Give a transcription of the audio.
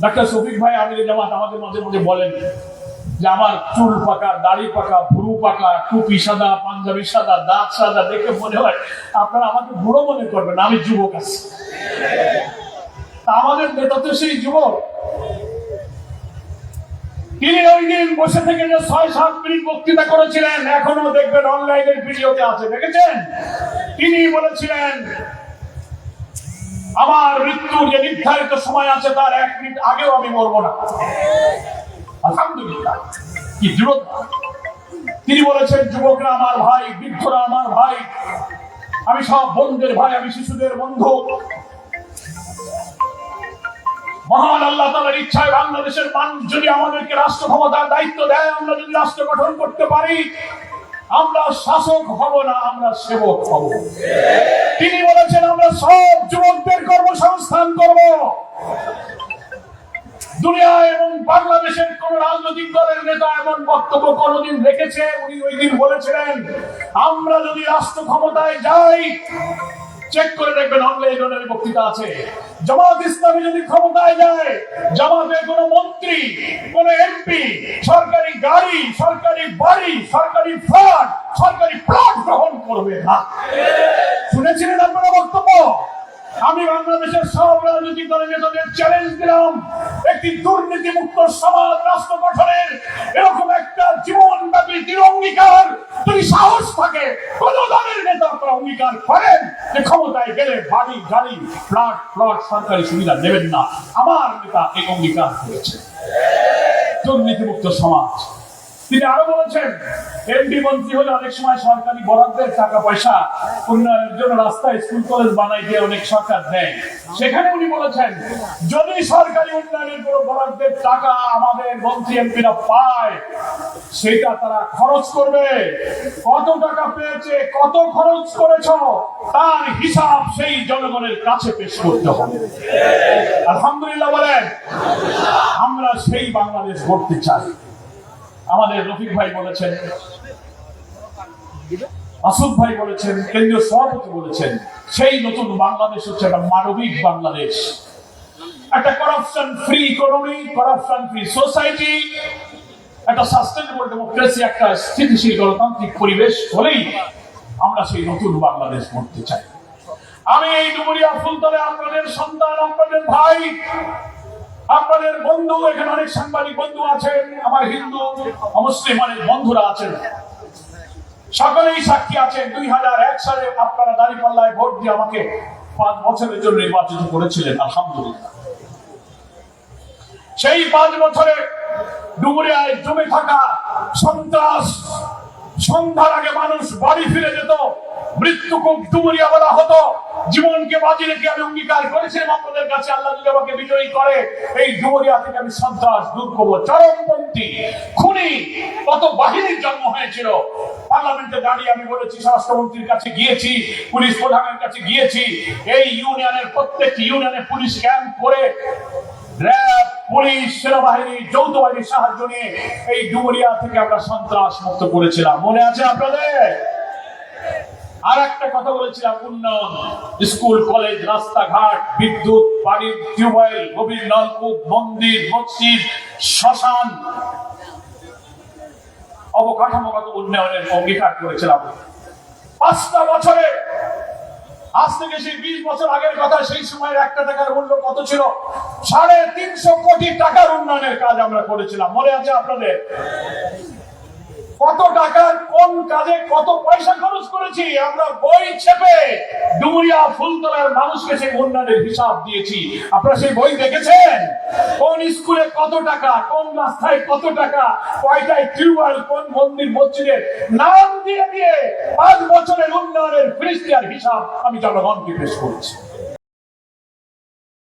Doctor Shafiq ভাই আমির জামাত আমাদের মাঝে মাঝে বলেন যে আমার চুল পাকা, দাড়ি পাকা, ভুরু পাকা, টুপি সাদা, পাঞ্জাবি সাদা, দাঁত সাদা দেখে মনে হয় আপনারা আমাকে বুড়ো মনে করবেন, আমি যুবক আছি। আমাদের নেতা তো সেই যুবক। তিনি ওই দিন বসে থেকে যে ৬-৭ মিনিট বক্তৃতা করেছিলেন, এখনো দেখবেন অনলাইনের ভিডিওতে আছে, দেখেছেন? তিনি বলেছিলেন আমার মৃত্যুর যে নির্ধারিত সময় আছে তার ১ মিনিট আগেও আমি মরবো না। আলহামদুলিল্লাহ, কি দৃঢ়তা! তিনি বলেছেন যুবকরা আমার ভাই, বৃদ্ধরা আমার ভাই, আমি সব বন্ধুদের ভাই, আমি শিশুদের বন্ধু। মহান আল্লাহ তাআলার ইচ্ছায় বাংলাদেশের মানুষ যদি আমাদেরকে রাষ্ট্র ক্ষমতার দায়িত্ব দেয়, আমরা যদি রাষ্ট্র গঠন করতে পারি, আমরা শাসক হব না, আমরা সেবক হব। তিনি বলেছেন আমরা সব যুবকদের কর্মসংস্থান করব। দুনিয়ায় এবং বাংলাদেশের কোন রাজনৈতিক দলের নেতা এমন বক্তব্য কোনদিন রেখেছে? উনি ওই দিন বলেছিলেন আমরা যদি রাষ্ট্র ক্ষমতায় যাই, চেক করে দেখবেন অনলাইনে বক্তৃতা আছে, জামাত ইসলামী যদি ক্ষমতায় যায়, জামাতের কোন মন্ত্রী, কোন এমপি সরকারি গাড়ি, সরকারি বাড়ি, সরকারি ফ্ল্যাট, সরকারি প্লট গ্রহণ করবে না। শুনেছিলেন আপনারা বক্তব্য? আমি বাংলাদেশের সব রাজনৈতিক দলের নেতাদের চ্যালেঞ্জ দিলাম, একটি দুর্নীতিমুক্ত সমাজ রাষ্ট্র গঠনের এরকম একটা জীবনব্যাপী দৃঢ় অঙ্গীকার যদি সাহস থাকে, কোন দলের নেতা আপনারা অঙ্গীকার করেন যে ক্ষমতায় গেলে বাড়ি, গাড়ি, ফ্ল্যাট, প্লট, সরকারি সুবিধা নেবেন না, আমার নেতা এই অঙ্গীকার করেছে দুর্নীতিমুক্ত সমাজ। তিনি আরো বলেছেন এমপি মন্ত্রী হলে অনেক সময় সরকারি বরাদ্দের টাকা পয়সা উন্নয়নের জন্য রাস্তা, স্কুল, কলেজ বানাইতে অনেক সরকার দেয়। সেখানে উনি বলেছেন যদি সরকারি উন্নয়নের কোনো বরাদ্দের টাকা আমাদের মন্ত্রী এমপিরা পায়, সেটা তারা খরচ করবে। কত টাকা পেয়েছে, কত খরচ করেছ, তার হিসাব সেই জনগণের কাছে পেশ করতে হবে। আলহামদুলিল্লাহ বলেন। আমরা সেই বাংলাদেশ গড়তে চাই। আমাদের রফিক ভাই বলেছেন, আসুদ ভাই বলেছেন, কেন্দ্রীয় সভাপতি বলেছেন সেই নতুন বাংলাদেশ হচ্ছে একটা মানবিক বাংলাদেশ, একটা corruption free economy, corruption free society, একটা সাস্টেনেবল ডেমোক্রেসি, একটা স্থিতিশীল গণতান্ত্রিক পরিবেশ হলেই আমরা সেই নতুন বাংলাদেশ গড়তে চাই। আমি এই ডুমুরিয়া ফুলতলে আপনাদের সন্তান, আপনাদের ভাই, আপনাদের বন্ধু, এখানে অনেক সাংবাদিক বন্ধু আছেন, আমার হিন্দু মুসলিম অনেক বন্ধুরা আছেন, সকলেই সাক্ষী আছেন। 2001 সালে আপনারা দাঁড়িপাল্লায় ভোট দিয়ে আমাকে 5 বছরের জন্য নির্বাচিত করেছিলেন। আলহামদুলিল্লাহ, সেই 5 বছরে ডুমুরিয়ায় জমে থাকা সন্ত্রাস, সন্ধ্যার আগে মানুষ বাড়ি ফিরে যেত, মৃত্যু খুব ডুমুরিয়া বলা হতো। জীবনকে বাজি রেখে আমি অঙ্গীকার করেছিলাম আপনাদের কাছে, আল্লাহ যদি আমাকে বিজয়ী করে এই ডুমুরিয়া থেকে আমি সন্ত্রাস দূর করবো। চরমপন্থী খুনি কত বাহিনীর জন্ম হয়েছিল। পার্লামেন্টে দাঁড়িয়ে আমি বলেছি, স্বরাষ্ট্রমন্ত্রীর কাছে গিয়েছি, পুলিশ প্রধানের কাছে গিয়েছি, এই ইউনিয়নের প্রত্যেকটি ইউনিয়নে পুলিশ ক্যাম্প করে র্যাব, পুলিশ, সেনাবাহিনী, যৌথ বাহিনীর সাহায্য নিয়ে এই ডুমুরিয়া থেকে আমরা সন্ত্রাস মুক্ত করেছিলাম। মনে আছে আপনাদের? আর একটা কথা বলেছিলাম, উন্নয়ন, স্কুল, কলেজ, রাস্তাঘাট, বিদ্যুৎ, পানির টিউবওয়েল, গভীর নলকূপ, মন্দির, মসজিদ, শ্মশান, অবকাঠামোগত উন্নয়নের অঙ্গীকার করেছিলাম। 5টা বছরে, আজ থেকে সেই 20 বছর আগের কথা, সেই সময়ের 1 টাকার মূল্য কত ছিল? 350 কোটি টাকার উন্নয়নের কাজ আমরা করেছিলাম। মনে আছে আপনাদের? কত টাকা, কোন কাজে কত পয়সা খরচ করেছি আমরা বই ছেপে ডুমুরিয়া ফুলতলার মানুষকে সেই উন্নয়নের হিসাব দিয়েছি। আপনারা সেই বই দেখেছেন? কোন স্কুলে কত টাকা, কোন রাস্তায় কত টাকা, কয়টায় টিউবওয়েল, কোন মন্দির মসজিদের নাম দিয়ে দিয়ে 5 বছরের উন্নয়নের ফিরিস্তিয়ার হিসাব আমি জনগণকে পেশ করেছি।